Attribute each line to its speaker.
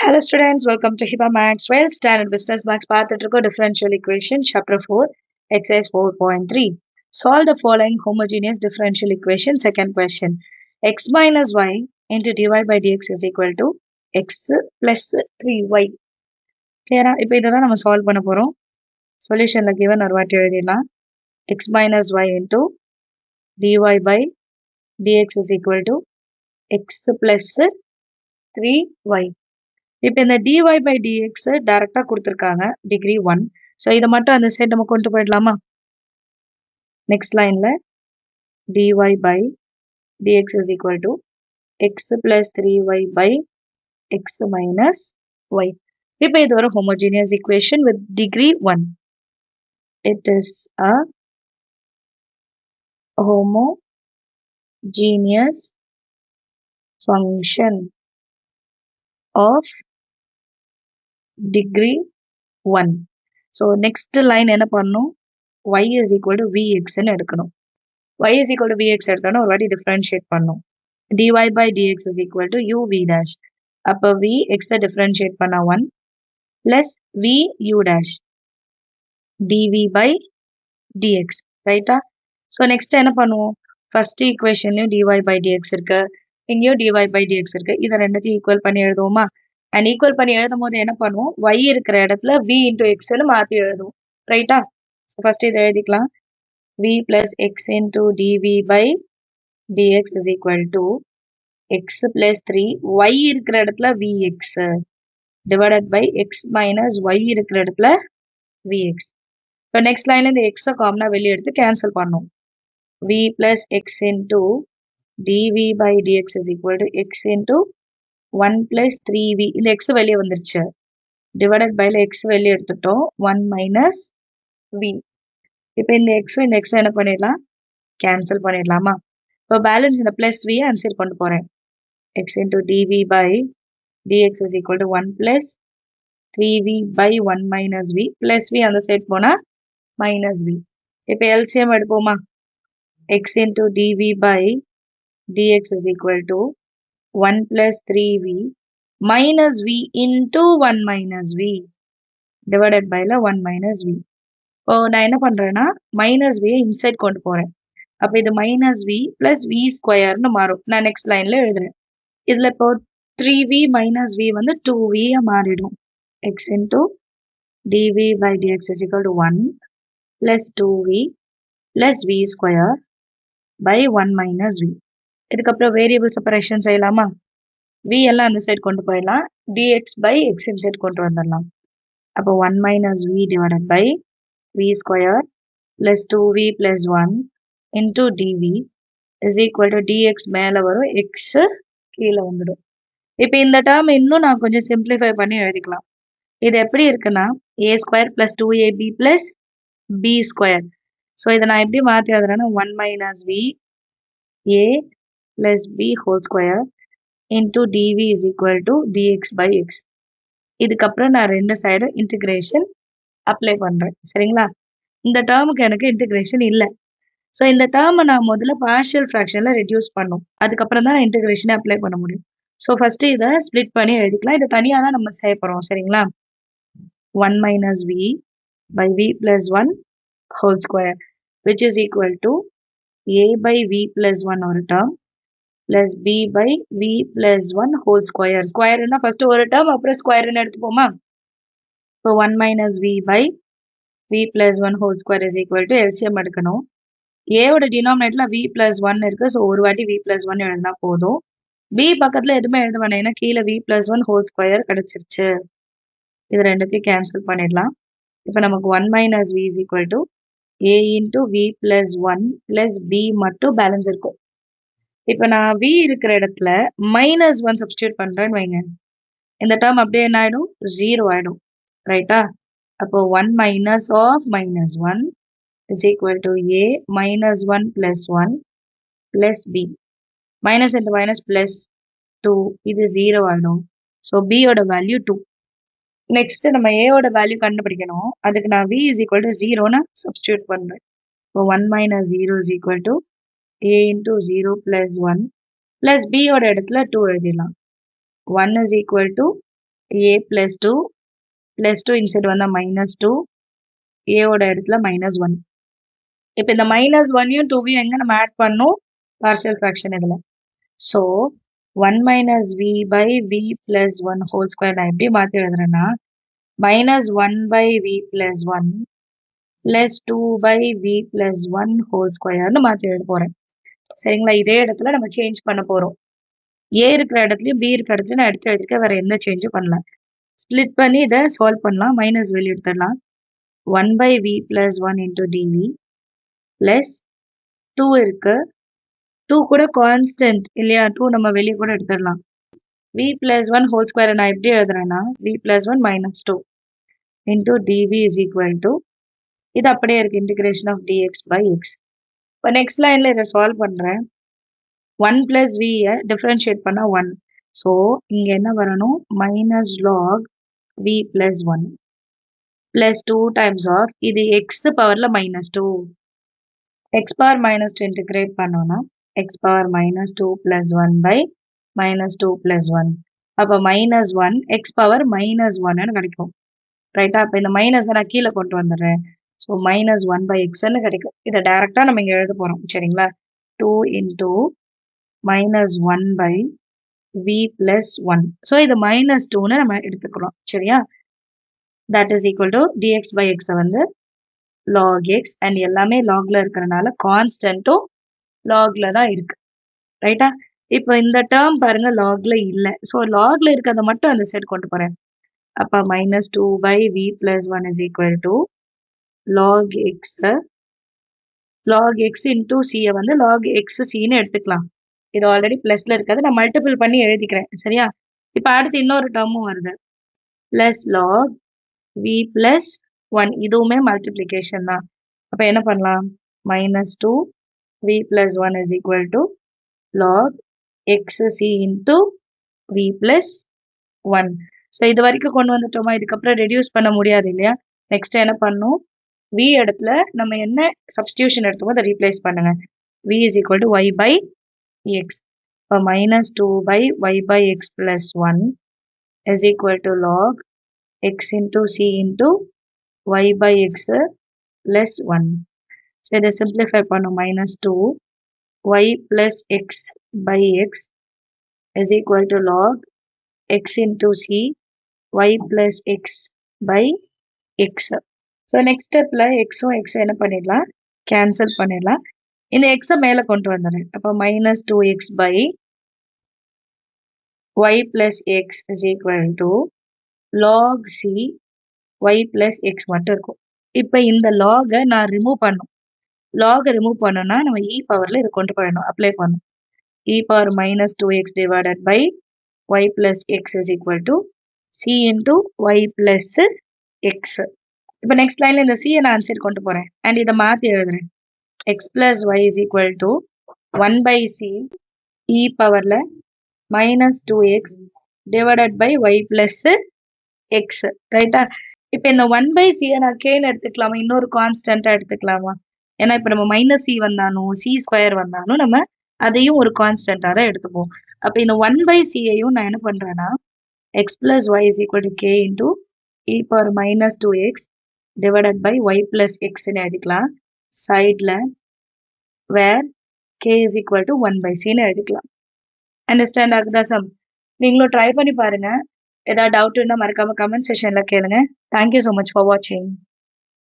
Speaker 1: Hello students, welcome to HIPAA Max 12th Standard Business Max பார்த்துட்டு Differential Equation Chapter 4 Exercise 4.3. Solve the following homogeneous differential equation. Second question. X minus y into dy by dx is equal to x plus 3y. Clear? இப்போ இதைதான் நம்ம solve பண்ண போறோம். Solutionல given ஒரு வாட்டி எழுதிடலாம். X minus y into dy by dx is equal to x plus 3y. இப்போ இந்த dy by dx டைரக்டா கொடுத்திருக்காங்க டிகிரி 1. ஸோ இதை மட்டும் அந்த சைடு நம்ம கொண்டு போயிடலாமா? நெக்ஸ்ட் லைன்ல dy by dx is equal to x plus 3y by x minus y. இப்போ இது ஒரு homogeneous equation with degree 1. It is a homogeneous function of degree 1. So next line என்ன பண்ணணும்? Y is equal to Vx ன்னு எடுக்கணும். Y is equal to Vx எடுத்தோன்னா ஒரு வாட்டி differentiate பண்ணணும். dy by dx is equal to uv dash. அப்போ Vx differentiate பண்ணா 1 plus vu dash dv by dx. ரைட்டா? So next என்ன பண்ணுவோம்? First equationலையும் dy by dx இருக்கு. இங்கேயும் dy by dx இருக்கு. இதை ரெண்டுத்தையும் equal பண்ணி எழுதுவோமா? and equal பண்ணி எழுதும் போது என்ன பண்ணுவோம்? y இருக்கிற இடத்துல v into x ன்னு மாத்தி எழுதுவோம். ரைட்டா? So first இதை எழுதிக்கலாம். v plus x into dv by dx is equal to x plus 3 y இருக்கிற இடத்துல vx divided by x minus y இருக்கிற இடத்துல vx. இப்போ நெக்ஸ்ட் லைன்ல இந்த x காமனா வெளியே எடுத்து கேன்சல் பண்ணும். v plus x into dv by dx is equal to x into 1 plus 3v. இந்த x வெளியே வந்துருச்சு. divided by x வெளியே எடுத்துட்டோம். 1 minus v. இப்போ இந்த x என்ன பண்ணிடலாம்? கேன்சல் பண்ணிடலாமா? இப்போ பேலன்ஸ் இந்த பிளஸ் v ஆன்சர் கொண்டு போறேன். x into dv by dx is equal to 1 plus 3v by 1 minus v plus v அந்த சைட் போனா minus v. இப்போ LCM எடுப்போமா? x into dv by dx is equal to 1 plus 3v minus v into 1 minus v divided by 1 minus v. இப்போ நான் என்ன பண்றேன்னா minus v inside கொண்டு போறேன். அப்போ இது minus v plus v ஸ்கொயர்னு மாறும். நான் நெக்ஸ்ட் லைன்ல எழுதுறேன். இதுல இப்போ 3v minus v வந்து 2v மாறிடும். x into dv by dx is equal to 1 plus 2v plus v square by 1 minus v. இதுக்கப்புறம் வேரியபிள் செப்பரேஷன் செய்யலாமா? v எல்லாம் அந்த சைடு கொண்டு போயிடலாம். dx by x இன்சைட் கொண்டு வந்துடலாம். அப்போ 1 minus v divided by v square plus 2v plus 1 into dv is equal to dx மேல வரும், x கீழே வந்துடும். இப்போ இந்த டேர்ம் இன்னும் நான் கொஞ்சம் சிம்பிளிஃபை பண்ணி எழுதிக்கலாம். இது எப்படி இருக்குன்னா a square plus 2ab plus b square. So இதை நான் எப்படி மாற்றி எழுதுறேன்னா 1 minus v a plus b whole square into dv is equal to dx by x. இதுக்கப்புறம் நான் ரெண்டு சைடு இன்டிகிரேஷன் அப்ளை பண்றேன். சரிங்களா? இந்த டேர்முக்கு எனக்கு இன்டிகிரேஷன் இல்லை. ஸோ இந்த டேர்மை நான் முதல்ல பார்ஷியல் ஃப்ராக்ஷன்ல ரெடியூஸ் பண்ணும். அதுக்கப்புறம் தான் நான் இன்டிகிரேஷனை அப்ளை பண்ண முடியும். ஸோ ஃபர்ஸ்ட் இதை ஸ்ப்ளிட் பண்ணி எழுதிக்கலாம். இதை தனியாக தான் நம்ம செய்ய போறோம். சரிங்களா? 1 minus v by v plus 1 whole square which is equal to a by v plus 1 ஒரு term plus b by v plus 1 whole square. ஸ்கொயர்னா first ஒரு term அப்புறம் ஸ்கொயர்னு எடுத்துப்போமா? இப்போ 1 minus v by v plus 1 whole square is equal to LCM எடுக்கணும். a ஓட டினாமினேட்ல v plus 1 இருக்கு. So ஒரு வாட்டி v plus 1 எழுதினா போதும். b பக்கத்துல எதுவுமே எழுத வேணாம். ஏன்னா கீழே v plus 1 whole square கிடைச்சிருச்சு. இது ரெண்டுத்தையும் கேன்சல் பண்ணிடலாம். இப்போ நமக்கு 1 minus v is equal to a into v plus 1 plus b மட்டும் பேலன்ஸ் இருக்கும். இப்போ நான் v இருக்கிற இடத்துல minus 1 சப்ஸ்டியூட் பண்றேன்னு வைங்க. இந்த டேர்ம் அப்படியே என்ன ஆயிடும்? 0 ஆயிடும். ரைட்டா? அப்போ 1 minus of minus 1 is equal to a minus 1 plus 1 plus b. Minus into minus plus 2. இது 0 ஆயிடும். ஸோ b ஓட வேல்யூ 2. நெக்ஸ்ட் நம்ம a ஓட வேல்யூ கண்டுபிடிக்கணும். அதுக்கு நான் v is equal to 0ன்னு சப்ஸ்டியூட் பண்றேன். இப்போ 1 minus 0 is equal to a into 0 plus 1 plus b ஓட இடத்துல 2 எழுதிடலாம். 1 is equal to a plus 2 plus 2 inside வந்தா minus 2 a ஓட இடத்துல minus 1. இப்போ இந்த minus 1யும் 2வையும் எங்க நம்ம ஆட் பண்ணோம் partial fraction இதுல. So 1 minus v by v plus 1 whole square நான் எப்படி மாத்தி எழுதுறேன்னா minus 1 by v plus 1 plus 2 by v plus 1 whole square னு மாத்தி எழுத போறேன். சரிங்களா? இதே இடத்துல நம்ம சேஞ்ச் பண்ண போறோம். a இருக்கிற இடத்துலயும் b இருக்கிற இடத்துலயும் நான் எடுத்து எழுதிருக்கேன். வேற எந்த சேஞ்சும் பண்ணல. ஸ்ப்ளிட் பண்ணி இதை சால்வ் பண்ணலாம். மைனஸ் வெளியே எடுத்துடலாம். 1 by v plus 1 into dv plus 2 இருக்கு. 2 கூட கான்ஸ்டன்ட் இல்லையா? 2 நம்ம வெளியே கூட எடுத்துடலாம். v plus 1 whole square நான் எப்படி எழுதுறேன்னா v plus 1 minus 2 into dv is equal to இது அப்படியே இருக்கு integration of dx by x. இப்போ நெக்ஸ்ட் லைன்ல இதை சால்வ் பண்றேன். 1 plus v டிஃபரன்ஷியேட் பண்ணா 1. ஸோ இங்க என்ன வரணும் minus log v plus 1 plus 2 times of இது x பவர்ல minus 2. x power minus 2 integrate பண்ணோம்னா x power minus 2 plus 1 by minus 2 plus 1. அப்போ minus 1 x power minus 1 னு கிடைக்கும். ரைட்டா? அப்போ இந்த மைனஸை நான் கீழே கொண்டு வந்துடுறேன். ஸோ minus 1 by x னு கிடைக்கும். இதை டைரக்டா நம்ம இங்க எழுத போறோம். சரிங்களா? 2 into minus 1 by v plus 1. So இது minus 2னு நம்ம எடுத்துக்கிறோம். சரியா? that is equal to dx by x வந்து log x and எல்லாமே logல இருக்கிறனால கான்ஸ்டன்ட்டும் logல தான் இருக்கு. ரைட்டா? இப்போ இந்த டேர்ம் பாருங்க logல இல்ல. ஸோ logல இருக்கிறத மட்டும் அந்த சைடு கொண்டு போறேன். அப்ப minus 2 by v plus 1 is equal to log x into c வந்து log x c னு எடுத்துக்கலாம். இது ஆல்ரெடி பிளஸ்ல இருக்காது. நான் மல்டிபிள் பண்ணி எழுதிக்கிறேன். சரியா? இப்போ அடுத்து இன்னொரு டேர்மும் வருது. பிளஸ் log v plus 1 இதுவுமே மல்டிப்ளிகேஷன் தான். அப்ப என்ன பண்ணலாம்? minus 2 v plus 1 is equal to log xc into v plus 1. So இது வரைக்கும் கொண்டு வந்துட்டோமா? இதுக்கப்புறம் ரெடியூஸ் பண்ண முடியாது இல்லையா? நெக்ஸ்ட் என்ன பண்ணும்? v இடத்துல நம்ம என்ன சப்ஸ்டியூஷன் எடுத்தோமோ அதை ரீப்ளேஸ் பண்ணுங்க. v is equal to y by x. இப்போ minus 2 by y by x plus 1 is equal to log x into c into y by x plus 1. So இதை simplify பண்ணும். minus 2 y plus x by x is equal to log x into c y plus x by x. So next stepல xம் x என்ன பண்ணிடலாம்? cancel பண்ணிடலாம். இந்த x மேல கொண்டு வந்துடுறேன். அப்போ minus 2x by y plus x is equal to log c y plus x மட்டும் இருக்கும். இப்போ இந்த log நான் ரிமூவ் பண்ணும். log ரிமூவ் பண்ணோம்னா நம்ம e பவர்ல இதை கொண்டு போயிடணும். அப்ளை பண்ணும். e power minus 2x divided by y plus x is equal to c into y plus x. இப்போ நெக்ஸ்ட் லைன்ல இந்த c நான் ஆன்சர் கொண்டு போறேன். அண்ட் இதை மாத்தி எழுதுறேன். x plus y is equal to 1 by c e பவர்ல minus 2x divided by y plus x. ரைட்டா? இப்போ இந்த 1 by c நான் k ன்னு எடுத்துக்கலாமா? இன்னொரு கான்ஸ்டன்டா எடுத்துக்கலாமா? ஏன்னா இப்போ நம்ம மைனஸ் c வந்தாலும் c ஸ்கொயர் வந்தாலும் நம்ம அதையும் ஒரு கான்ஸ்டன்டா தான் எடுத்துப்போம். அப்போ இந்த 1 by c ஐயும் நான் என்ன பண்றேன்னா x plus y is equal to k into e power minus 2x divided by y plus x ன்னு எடுக்கலாம். சைட்ல where k is equal to 1 by c ன்னு எடுக்கலாம். அண்டர்ஸ்டாண்ட் ஆகுதா சம்? நீங்களும் ட்ரை பண்ணி பாருங்க. ஏதாவது டவுட் இருந்தால் மறக்காம கமெண்ட் செஷன்ல கேளுங்க. தேங்க்யூ ஸோ மச் ஃபார் வாட்சிங்.